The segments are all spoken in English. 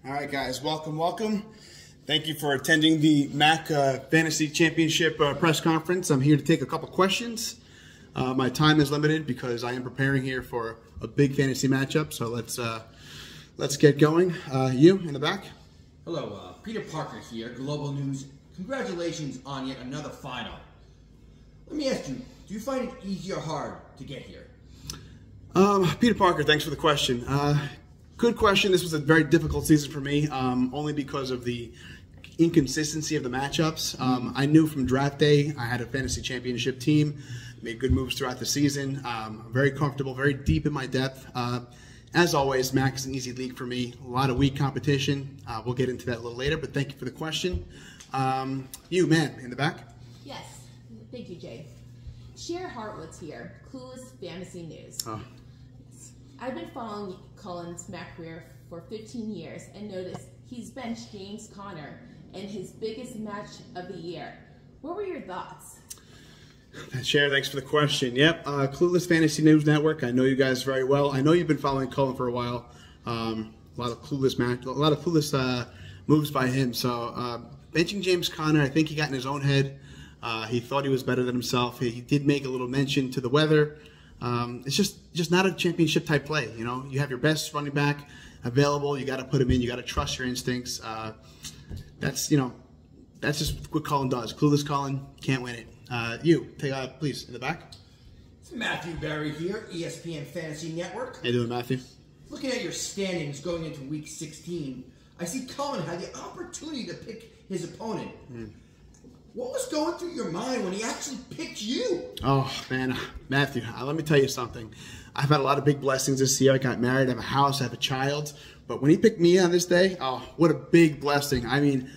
All right, guys, welcome. Thank you for attending the Mack Fantasy Championship press conference. I'm here to take a couple questions. My time is limited because I am preparing here for a big fantasy matchup. So let's get going. You in the back. Hello, Peter Parker here, Global News. Congratulations on yet another final. Let me ask you, do you find it easy or hard to get here? Peter Parker, thanks for the question. Good question. This was a very difficult season for me, only because of the inconsistency of the matchups. I knew from draft day I had a fantasy championship team, made good moves throughout the season. Very comfortable, very deep in my depth. As always, Mack is an easy league for me. A lot of weak competition. We'll get into that a little later, but thank you for the question. You, man, in the back? Yes. Thank you, Jay. Cher Hartwood's here, Clueless Fantasy News. Oh. I've been following Colin's Mack career for 15 years and noticed he's benched James Conner in his biggest match of the year. What were your thoughts? Cher, thanks for the question. Yep, Clueless Fantasy News Network. I know you guys very well. I know you've been following Colin for a while. A lot of clueless moves by him. So benching James Conner, I think he got in his own head. He thought he was better than himself. He did make a little mention to the weather. It's just not a championship type play. You know, you have your best running back available. You got to put him in. You got to trust your instincts. That's just what Colin does. Clueless Colin can't win it. You take please in the back. It's Matthew Berry here, ESPN Fantasy Network. How you doing, Matthew? Looking at your standings going into Week 16, I see Colin had the opportunity to pick his opponent. What was going through your mind when he actually picked you? Oh, man. Matthew, let me tell you something. I've had a lot of big blessings this year. I got married, I have a house, I have a child. But when he picked me on this day, oh, what a big blessing. I mean,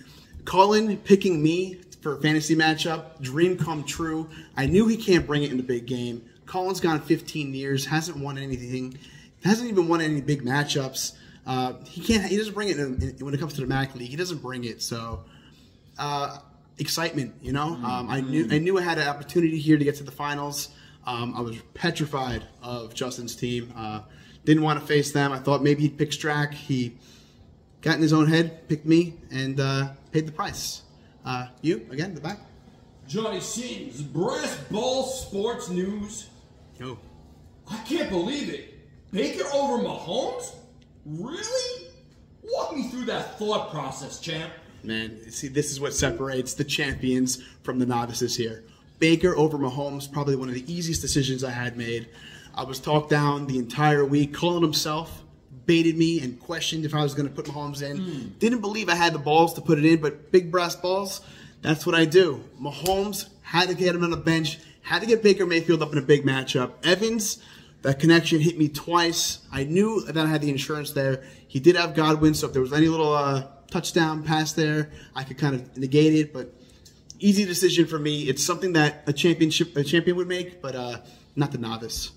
Colin picking me for a fantasy matchup, dream come true. I knew he can't bring it in the big game. Colin's gone 15 years, hasn't won anything, hasn't even won any big matchups. He doesn't bring it when it comes to the Mack League. He doesn't bring it, so... excitement, you know. I knew I had an opportunity here to get to the finals. I was petrified of Justin's team. Didn't want to face them. I thought maybe he'd pick Strack. He got in his own head, picked me, and paid the price. You again, in the back. Johnny Sins, Brass Ball Sports News. Yo, I can't believe it. Baker over Mahomes? Really? Walk me through that thought process, champ. Man, see, this is what separates the champions from the novices here. Baker over Mahomes, probably one of the easiest decisions I had made. I was talked down the entire week. Colin himself baited me and questioned if I was going to put Mahomes in. Didn't believe I had the balls to put it in, but big brass balls, that's what I do. Mahomes had to get him on the bench, had to get Baker Mayfield up in a big matchup. Evans, that connection hit me twice. I knew that I had the insurance there. He did have Godwin, so if there was any little... touchdown pass there, I could kind of negate it, but easy decision for me. It's something that a champion would make, but not the novice.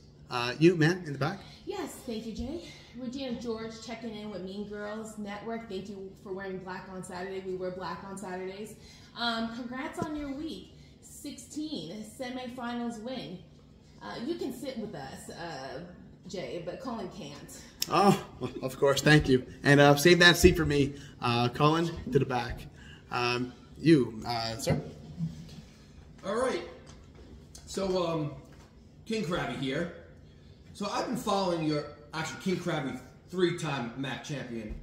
You, man, in the back? Yes, thank you, Jay. Regina George checking in with Mean Girls Network. Thank you for wearing black on Saturday. We wear black on Saturdays. Congrats on your week 16 semifinals win. You can sit with us, Jay, but Colin can't. Oh, of course. Thank you. And save that seat for me. Colin, to the back. You, sir? All right. So, King Krabby here. So, I've been following King Krabby, 3-time Mack champion,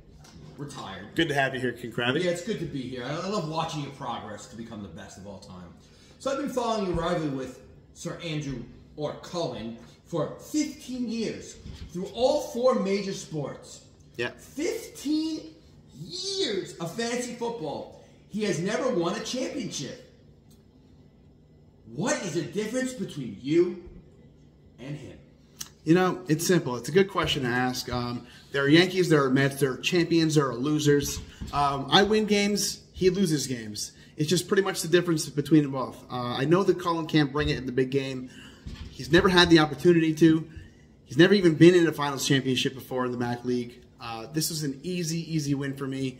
retired. Good to have you here, King Krabby. Yeah, it's good to be here. I love watching your progress to become the best of all time. So, I've been following your rivalry with Sir Andrew, or Colin, for 15 years, through all 4 major sports. Yeah. 15 years of fantasy football. He has never won a championship. What is the difference between you and him? You know, it's simple. It's a good question to ask. There are Yankees, there are Mets, there are champions, there are losers. I win games, he loses games. It's just pretty much the difference between them both. I know that Colin can't bring it in the big game. He's never had the opportunity to. He's never even been in a finals championship before in the Mack League. This was an easy win for me.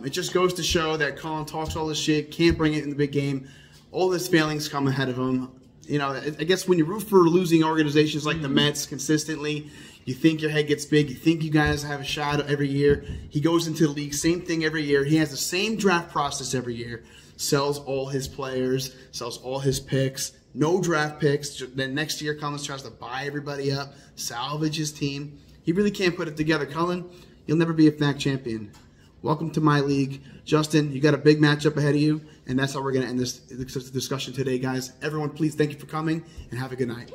It just goes to show that Colin talks all this shit, can't bring it in the big game. All his failings come ahead of him. You know, I guess when you root for losing organizations like the Mets consistently, You think your head gets big. You think you guys have a shot every year. He goes into the league, same thing every year. He has the same draft process every year. Sells all his players, sells all his picks. No draft picks. Then next year comes, tries to buy everybody up, salvage his team. He really can't put it together. Cullen, you'll never be a FNAC champion. Welcome to my league. Justin, you got a big matchup ahead of you, and that's how we're going to end this discussion today, guys. Everyone, please thank you for coming, and have a good night.